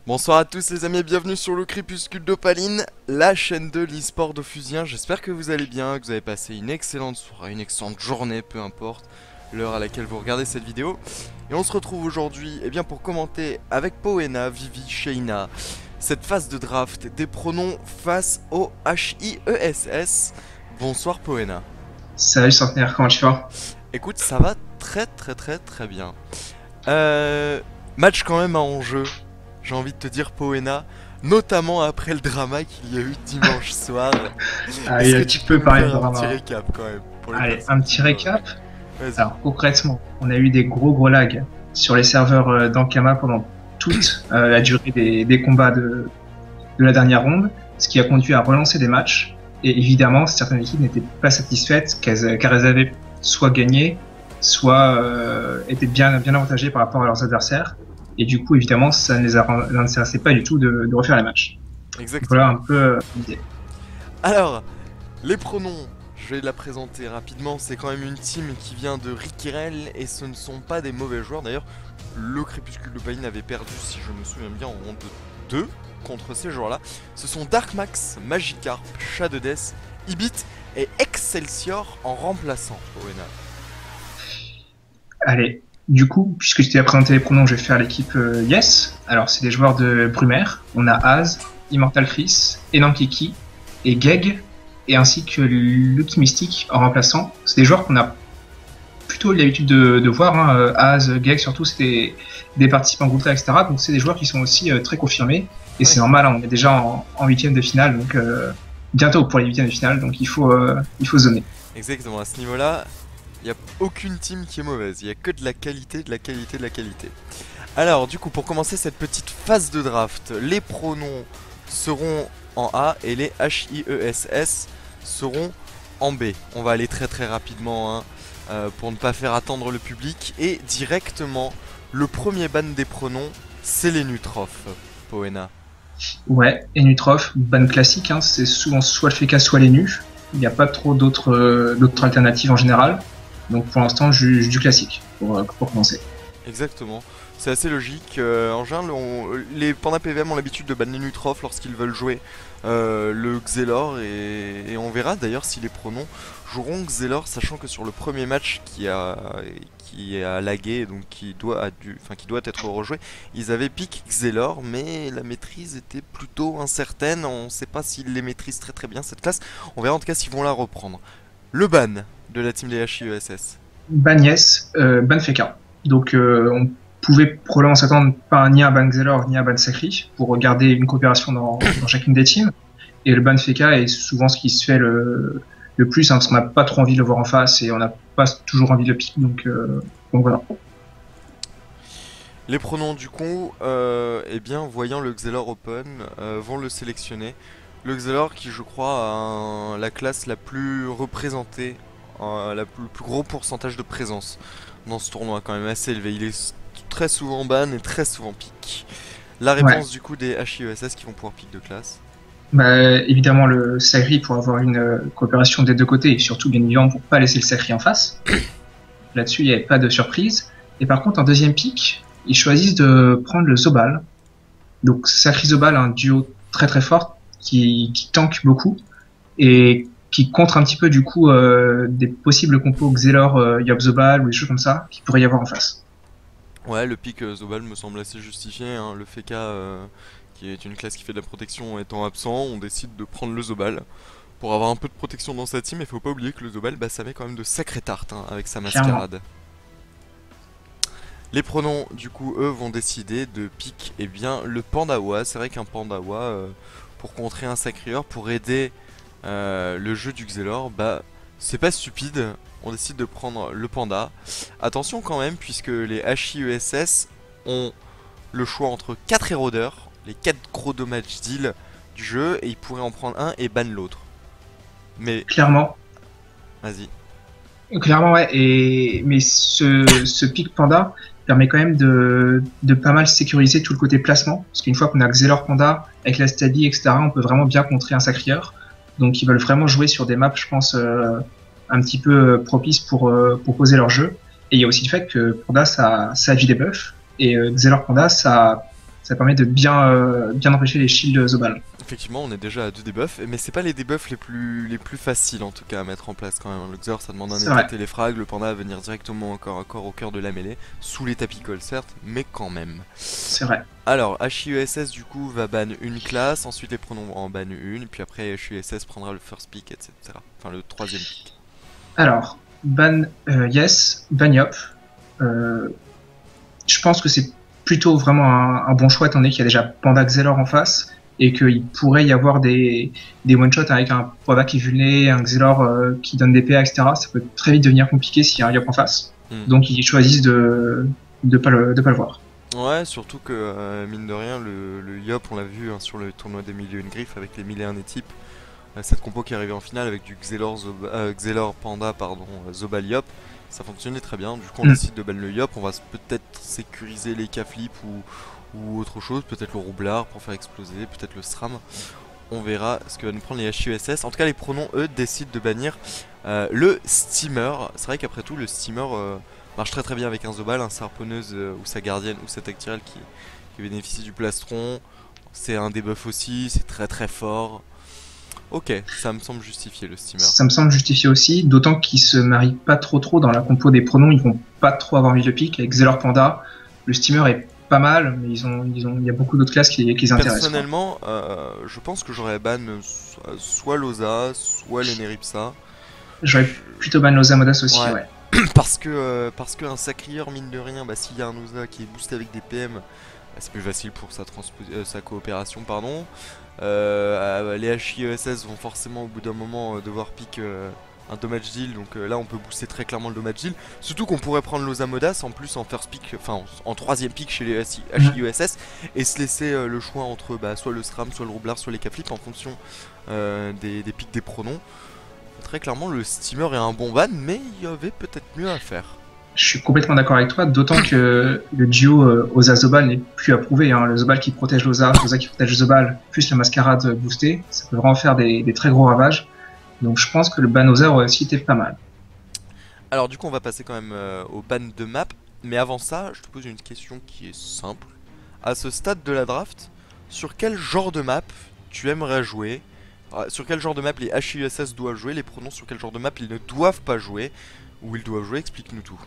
Bonsoir à tous les amis et bienvenue sur le Crépuscule d'Opaline, la chaîne de l'e-sport d'Ophusien. J'espère que vous allez bien, que vous avez passé une excellente soirée, une excellente journée, peu importe l'heure à laquelle vous regardez cette vidéo. Et on se retrouve aujourd'hui pour commenter avec Poena, Vivi, Sheina, cette phase de draft des pronoms face au HIESS. Bonsoir Poena. Salut Centenaire, comment tu vas? Écoute, ça va très bien. Match quand même à enjeu, j'ai envie de te dire Poena, notamment après le drama qu'il y a eu dimanche soir. Est-ce que Allez, tu tu peux peux nous parler de faire un petit drama. récap quand même pour les Allez, personnes un qui petit nous récap. rejoignent. Vas-y. Alors, concrètement, on a eu des gros lags sur les serveurs d'Ankama pendant toute la durée des combats de la dernière ronde, ce qui a conduit à relancer des matchs. Et évidemment, certaines équipes n'étaient pas satisfaites car elles avaient soit gagné, soit étaient bien avantagées par rapport à leurs adversaires. Et du coup, évidemment, ça ne les intéressait pas du tout de refaire les matchs. Voilà Exactement. un peu l'idée. Alors, les pronoms, je vais la présenter rapidement. C'est quand même une team qui vient de Rikirel et ce ne sont pas des mauvais joueurs. D'ailleurs, le Crépuscule de Paline avait perdu, si je me souviens bien, en ronde 2 contre ces joueurs-là. Ce sont Darkmax, Magikarp, Shadowdeath, Ibit et Excelsior en remplaçant Oena. Allez, du coup, puisque tu t'es présenté les pronoms, je vais faire l'équipe Yes. Alors, c'est des joueurs de Brumaire. On a Az, Immortal Chris, Enankiki et Geg, et ainsi que Lucky Mystic en remplaçant. C'est des joueurs qu'on a plutôt l'habitude de voir. Az, Geg, surtout, c'est des participants groupe, etc. Donc, c'est des joueurs qui sont aussi très confirmés. Et Ouais. c'est normal, hein, on est déjà en huitième de finale, donc bientôt pour les huitièmes de finale, donc il faut zoner. Exactement, à ce niveau-là, il n'y a aucune team qui est mauvaise. Il n'y a que de la qualité, de la qualité, de la qualité. Alors, du coup, pour commencer cette petite phase de draft, les pronoms seront en A et les HIESS seront en B. On va aller très rapidement hein, pour ne pas faire attendre le public. Et directement, le premier ban des pronoms, c'est les Nutrophes, Poena. Ouais, et Nutrof, ban classique, hein, c'est souvent soit le FK, soit les nus. Il n'y a pas trop d'autres alternatives en général. Donc pour l'instant, je juge du classique pour commencer. Exactement. C'est assez logique. En général, les Panda PVM ont l'habitude de ban les Nutrophes lorsqu'ils veulent jouer le Xelor et on verra d'ailleurs si les pronoms joueront Xelor, sachant que sur le premier match qui a lagué, donc qui doit être rejoué, ils avaient pick Xelor, mais la maîtrise était plutôt incertaine. On ne sait pas s'ils les maîtrisent très bien cette classe. On verra en tout cas s'ils vont la reprendre. Le ban de la team des HIESS. Ban yes, ban FK. Donc on pouvait probablement s'attendre pas ni à un ban Xelor ni à un ban Sacri pour garder une coopération dans chacune des teams. Et le ban FK est souvent ce qui se fait le plus, hein, parce qu'on n'a pas trop envie de le voir en face et on n'a pas toujours envie de le pick. Donc voilà. Les pronoms du coup, voyant le Xelor Open, vont le sélectionner. Le Xelor qui je crois a la classe la plus représentée, le plus gros pourcentage de présence dans ce tournoi quand même assez élevé. Il est très souvent ban et très souvent pick. La Ouais. réponse du coup des HIESS qui vont pouvoir pick de classe. Bah, évidemment, le Sacri pour avoir une coopération des deux côtés et surtout, bien évidemment, pour pas laisser le Sacri en face. Là-dessus, il n'y avait pas de surprise. Et par contre, en deuxième pick, ils choisissent de prendre le Zobal. Donc, Sacri Zobal, un duo très fort qui tank beaucoup et qui contre un petit peu du coup des possibles compos Xelor, Yob Zobal ou des choses comme ça qui pourrait y avoir en face. Ouais, le pick Zobal me semble assez justifié, hein. Le FK qui est une classe qui fait de la protection étant absent, on décide de prendre le Zobal pour avoir un peu de protection dans sa team. Et faut pas oublier que le Zobal, bah, ça met quand même de sacrées tartes hein, avec sa Clairement. mascarade. Les pronoms, du coup, eux, vont décider de pick le Pandawa. C'est vrai qu'un Pandawa, pour contrer un Sacrieur, pour aider le jeu du Xelor, bah, c'est pas stupide. On décide de prendre le Panda. Attention quand même, puisque les HIESS ont le choix entre 4 érodeurs, les 4 gros dommages deal du jeu, et ils pourraient en prendre un et ban l'autre. Mais, Clairement. vas-y. Clairement, ouais. Mais ce pick Panda permet quand même de pas mal sécuriser tout le côté placement. Parce qu'une fois qu'on a Xelor Panda, avec la Stabi, etc., on peut vraiment bien contrer un Sacrieur. Donc ils veulent vraiment jouer sur des maps, je pense, un petit peu propices pour poser leur jeu. Et il y a aussi le fait que Panda, ça a du debuff. Et Xelor Panda, ça Ça permet de bien empêcher les shields Zobal. Effectivement, on est déjà à 2 debuffs, mais c'est pas les debuffs les plus faciles en tout cas à mettre en place quand même. Le Xor ça demande un C'est vrai, état téléfrag, le panda va venir directement encore à corps au cœur de la mêlée, sous les tapis call certes, mais quand même. c'est vrai. Alors, HIESS du coup va ban une classe, ensuite les pronoms en ban une, puis après HIESS prendra le first pick, etc. Enfin le troisième pick. Alors, ban Yes, ban Yop. Euh, je pense que c'est plutôt vraiment un bon choix, étant donné qu'il y a déjà Panda Xelor en face, et qu'il pourrait y avoir des one-shots avec un Panda qui est vulné, un Xelor qui donne des PA, etc. Ça peut très vite devenir compliqué s'il y a un Yop en face. Donc ils choisissent de pas le voir. Ouais, surtout que mine de rien, le Yop, on l'a vu hein, sur le tournoi des milieux une griffe avec les 1001 types. Cette compo qui est arrivée en finale avec du Xelor Panda, pardon, Zobal Yop, ça fonctionnait très bien. Du coup, on décide de ban le Yop, on va peut-être sécuriser les K-Flip ou autre chose, peut-être le Roublard pour faire exploser, peut-être le SRAM. On verra ce que va nous prendre les HUSS. En tout cas, les pronoms, eux, décident de bannir le Steamer. C'est vrai qu'après tout, le Steamer marche très très bien avec un Zobal, un sa harponneuse ou sa gardienne ou sa tactile qui bénéficie du plastron. C'est un debuff aussi, c'est très très fort. Ok, ça me semble justifié le Steamer. Ça me semble justifié aussi, d'autant qu'ils se marient pas trop dans la compo des pronoms, ils vont pas trop avoir mis le pic. Avec Xelor Panda, le Steamer est pas mal, mais il y a beaucoup d'autres classes qui les intéressent. Personnellement, je pense que j'aurais ban soit Loza, soit les Neripsa. J'aurais plutôt ban Loza Modas aussi, ouais. parce que un sacrieur, mine de rien, bah, s'il y a un Oza qui est boosté avec des PM, bah, c'est plus facile pour sa coopération, pardon. Les HIESS vont forcément au bout d'un moment devoir pick un damage deal, donc là on peut booster très clairement le damage deal. Surtout qu'on pourrait prendre l'Oza Modas en plus en first pick, enfin en troisième pick chez les HIESS et se laisser le choix entre soit le SRAM, soit le Roublard, soit les K-Flip en fonction des picks des pronoms. Très clairement le Steamer est un bon ban, mais il y avait peut-être mieux à faire. Je suis complètement d'accord avec toi, d'autant que le duo Oza-Zobal n'est plus approuvé. Hein. Le Zobal qui protège l'Oza, l'Oza qui protège Zobal, plus la mascarade boostée, ça peut vraiment faire des très gros ravages. Donc je pense que le ban Oza aurait aussi été pas mal. Alors du coup on va passer quand même au ban de map, mais avant ça je te pose une question qui est simple. À ce stade de la draft, sur quel genre de map tu aimerais jouer? Sur quel genre de map les HISS doivent jouer? Les pronoms sur quel genre de map ils ne doivent pas jouer? Ou ils doivent jouer? Explique-nous tout.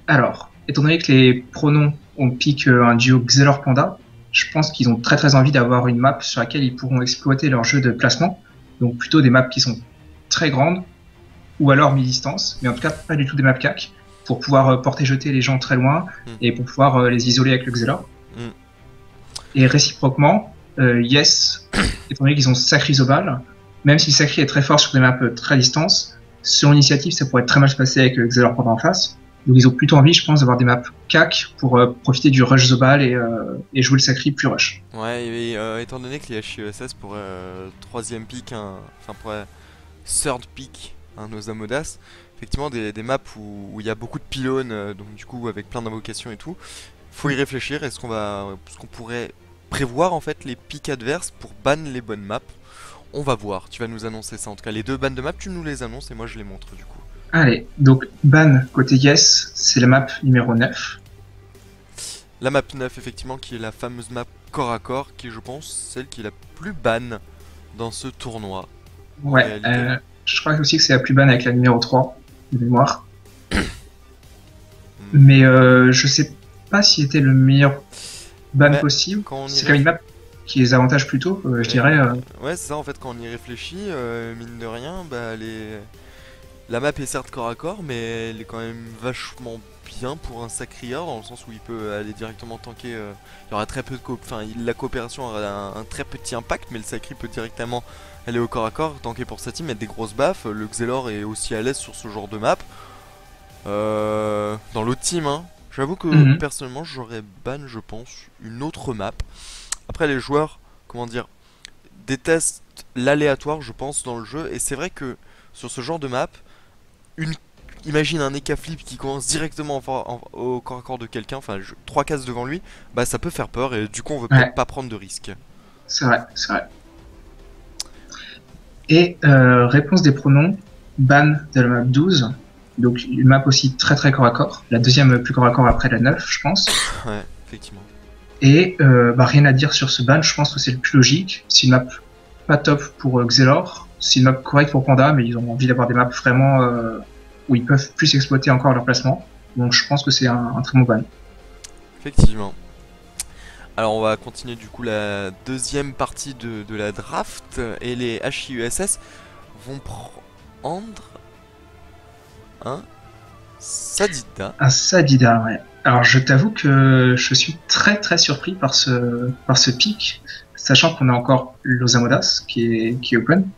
Alors, étant donné que les pronoms ont pick un duo Xelor Panda, je pense qu'ils ont très envie d'avoir une map sur laquelle ils pourront exploiter leur jeu de placement. Donc plutôt des maps qui sont très grandes, ou alors mi-distance, mais en tout cas pas du tout des maps CAC, pour pouvoir porter-jeter les gens très loin, et pour pouvoir les isoler avec le Xelor. Et réciproquement, Yes, étant donné qu'ils ont Sacri Zobal, même si Sacri est très fort sur des maps très distance, sur initiative ça pourrait très mal se passer avec le Xelor Panda en face. Donc ils ont plutôt envie, je pense, d'avoir des maps CAC pour profiter du rush Zobal et jouer le Sacri plus rush. Ouais, et étant donné que les HIESS pourraient troisième pick, enfin pourraient third pick un Oza Modas, effectivement des maps où il y a beaucoup de pylônes, donc du coup avec plein d'invocations et tout, faut y réfléchir. Est-ce qu'on pourrait prévoir en fait les picks adverses pour ban les bonnes maps? On va voir, tu vas nous annoncer ça. En tout cas les deux bans de maps tu nous les annonces et moi je les montre du coup. Allez, donc ban côté Yes, c'est la map numéro 9. La map 9 effectivement qui est la fameuse map corps à corps, qui est je pense celle qui est la plus ban dans ce tournoi. Ouais, je crois aussi que c'est la plus ban avec la numéro 3 de mémoire. Mais je sais pas si c'était le meilleur ban possible. C'est quand même une map qui les avantage plutôt, je dirais. Ouais, c'est ça en fait, quand on y réfléchit, mine de rien, bah la map est certes corps à corps, mais elle est quand même vachement bien pour un sacrieur, dans le sens où il peut aller directement tanker. Il y aura très peu de la coopération aura un très petit impact, mais le sacri peut directement aller au corps à corps, tanker pour sa team, mettre des grosses baffes. Le Xelor est aussi à l'aise sur ce genre de map. Dans l'autre team, hein. J'avoue que personnellement j'aurais ban, je pense, une autre map. Après les joueurs, comment dire, détestent l'aléatoire, je pense, dans le jeu, et c'est vrai que sur ce genre de map, imagine un Eka Flip qui commence directement au corps à corps de quelqu'un, enfin 3 cases devant lui, bah ça peut faire peur et du coup on veut peut-être pas prendre de risques. C'est vrai, c'est vrai. Et réponse des pronoms, ban de la map 12, donc une map aussi très corps à corps, la deuxième plus corps à corps après la 9 je pense. Ouais, effectivement. Et rien à dire sur ce ban, je pense que c'est le plus logique. C'est une map pas top pour Xelor, c'est une map correcte pour Panda, mais ils ont envie d'avoir des maps vraiment où ils peuvent plus exploiter encore leur placement. Donc je pense que c'est un très bon ban. Effectivement. Alors on va continuer du coup la deuxième partie de la draft et les HIUSS vont prendre un Sadida. Un Sadida, ouais. Alors je t'avoue que je suis très très surpris par ce pick, sachant qu'on a encore l'Osamodas qui est open.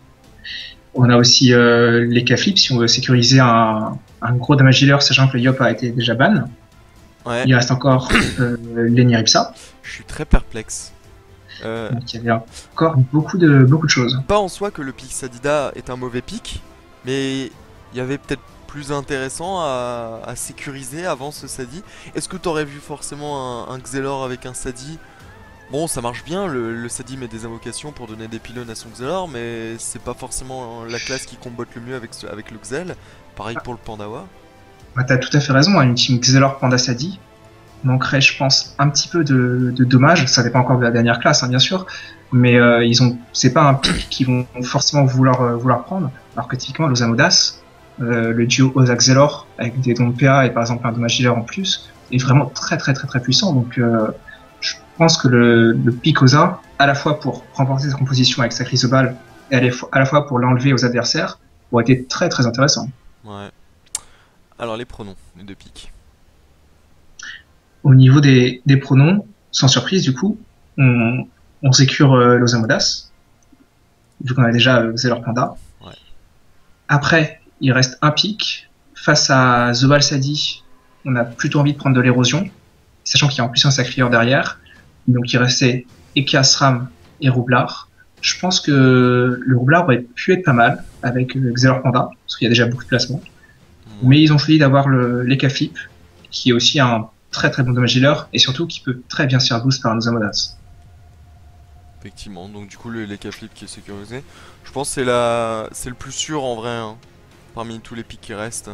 On a aussi les K-Flip si on veut sécuriser un gros damage dealer, sachant que le Yop a été déjà ban. Ouais. Il reste encore l'Eniripsa. Je suis très perplexe. Donc il y avait encore beaucoup de choses. Pas en soi que le pick Sadida est un mauvais pick, mais il y avait peut-être plus intéressant à sécuriser avant ce Sadi. Est-ce que t'aurais vu forcément un Xelor avec un Sadi? Bon, ça marche bien, le Sadi met des invocations pour donner des pylônes à son Xelor, mais c'est pas forcément la classe qui combotte le mieux avec le Xel. Pareil pour le Pandawa. Bah, t'as tout à fait raison, une team Xelor Panda Sadi manquerait, je pense, un petit peu de dommages. Ça dépend encore de la dernière classe, hein, bien sûr, mais c'est pas un pick qu'ils vont forcément vouloir prendre. Alors que typiquement, l'Osamodas, le duo Osa Xelor avec des dons de PA et par exemple un dommage dealer en plus est vraiment très très très très puissant. Donc je pense que le pick Osa, à la fois pour remporter sa composition avec sa Chrysobal et à la fois pour l'enlever aux adversaires, aurait été très très intéressant. Ouais. Alors les pronoms, les deux picks. Au niveau des pronoms, sans surprise du coup, on sécure l'Osamodas, vu qu'on a déjà Xelor Panda. Ouais. Après, il reste un pic. Face à Zobal Sadi, on a plutôt envie de prendre de l'érosion, sachant qu'il y a en plus un sacrifieur derrière. Donc il restait Ekias Ram et Roublard. Je pense que le Roublard aurait pu être pas mal avec Xelor Panda, parce qu'il y a déjà beaucoup de placements. Ouais. Mais ils ont choisi d'avoir l'Eka Flip, qui est aussi un très très bon damage dealer, et surtout qui peut très bien se faire boost par un Osamodas. Effectivement, donc du coup l'Eka Flip qui est sécurisé. Je pense que c'est le plus sûr en vrai, hein, parmi tous les picks qui restent.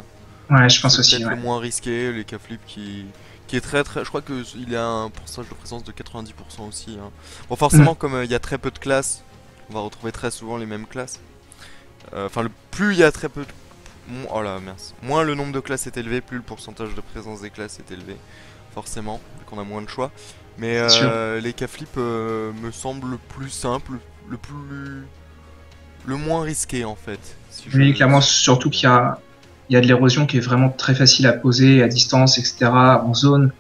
Ouais, je pense aussi. C'est peut-être ouais. le moins risqué, l'Eka Flip qui est très très... Je crois qu'il a un pourcentage de présence de 90% aussi. Hein. Bon forcément comme il y a très peu de classes, on va retrouver très souvent les mêmes classes. Enfin plus il y a très peu de... Oh là mince. Moins le nombre de classes est élevé, plus le pourcentage de présence des classes est élevé. Forcément, vu qu'on a moins de choix. Mais les K-Flip me semblent le plus simple, le moins risqué en fait. Si oui, clairement, surtout qu'il y a de l'érosion qui est vraiment très facile à poser à distance, etc., en zone.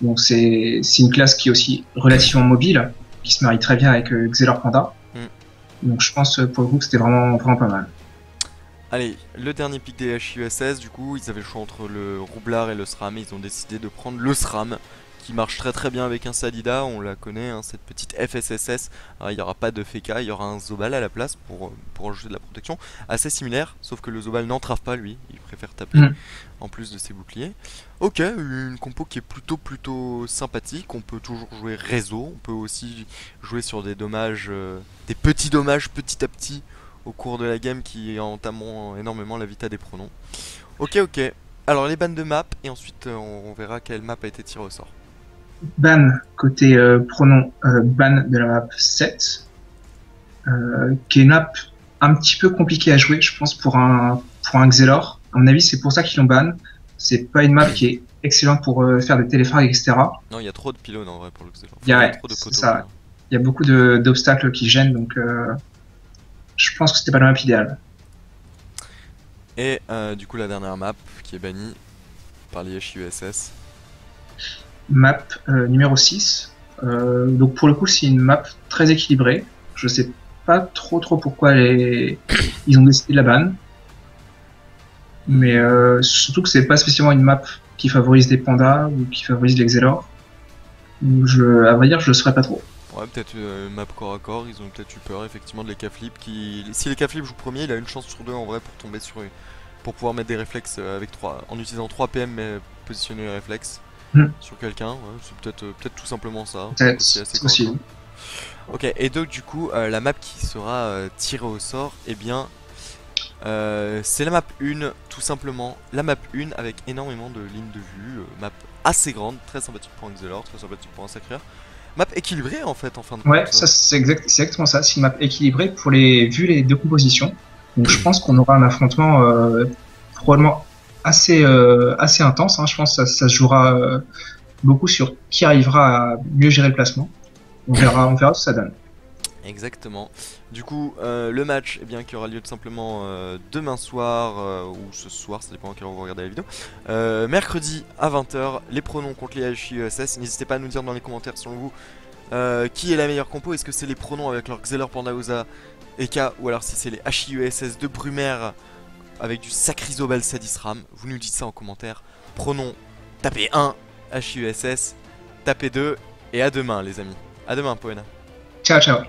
Donc c'est une classe qui est aussi relativement mobile, qui se marie très bien avec Xelor Panda. Donc je pense pour le coup que c'était vraiment pas mal. Allez, le dernier pick des HIUSS, du coup, ils avaient le choix entre le Roublard et le SRAM, et ils ont décidé de prendre le SRAM, qui marche très très bien avec un Sadida, on la connaît, hein, cette petite FSSS. Alors, il n'y aura pas de Feka, il y aura un Zobal à la place pour ajouter de la protection, assez similaire, sauf que le Zobal n'entrave pas lui, il préfère taper en plus de ses boucliers. Ok, une compo qui est plutôt sympathique, on peut toujours jouer réseau, on peut aussi jouer sur des dommages, des petits dommages petit à petit, au cours de la game qui entament énormément la vita des pronoms. Ok. Alors les bans de map et ensuite on verra quelle map a été tirée au sort. Ban côté pronom, ban de la map 7, qui est une map un petit peu compliquée à jouer, je pense, pour un Xelor. À mon avis, c'est pour ça qu'ils l'ont ban. C'est pas une map qui est excellente pour faire des téléphrags, etc. Non, il y a trop de pylônes en vrai pour le Xelor. Il y a trop de poteaux. Ça. Il y a beaucoup d'obstacles qui gênent, donc je pense que c'était pas la map idéale. Et du coup la dernière map qui est bannie par les HIUSS. Map numéro 6. Donc pour le coup c'est une map très équilibrée. Je sais pas trop pourquoi ils ont décidé de la ban. Mais surtout que c'est pas spécialement une map qui favorise des pandas ou qui favorise les Xelor. À vrai dire je le saurais pas trop. Ouais, peut-être une map corps à corps, ils ont peut-être eu peur effectivement de l'Eka Flip qui... Si l'Eka Flip joue premier, il a une chance sur deux en vrai pour tomber sur... Pour pouvoir mettre des réflexes avec 3... En utilisant 3 PM mais positionner les réflexes sur quelqu'un, ouais, c'est peut-être tout simplement ça. C'est possible. Ok, et donc du coup, la map qui sera tirée au sort, eh bien... c'est la map 1, tout simplement. La map 1 avec énormément de lignes de vue, map assez grande, très sympathique pour un Xelor, très sympathique pour un Sacrieur. Map équilibrée en fait en fin de Ouais, compte. ça c'est exactement ça. C'est une map équilibrée vu les deux compositions. Donc je pense qu'on aura un affrontement probablement assez intense. Hein. Je pense que ça se jouera beaucoup sur qui arrivera à mieux gérer le placement. On verra ce que ça donne. Exactement. Du coup, le match, eh bien, qui aura lieu tout simplement demain soir ou ce soir, ça dépend à quelle heure vous regardez la vidéo. Mercredi à 20h, les pronoms contre les HIESS. N'hésitez pas à nous dire dans les commentaires selon vous qui est la meilleure compo. Est-ce que c'est les pronoms avec leur Xelor Pandauza Eka, ou alors si c'est les HIESS de Brumaire avec du Sacrizo Balsadisram. Vous nous dites ça en commentaire. Pronoms, tapez 1, HIESS, tapez 2, et à demain les amis. À demain Poena. Ciao, ciao.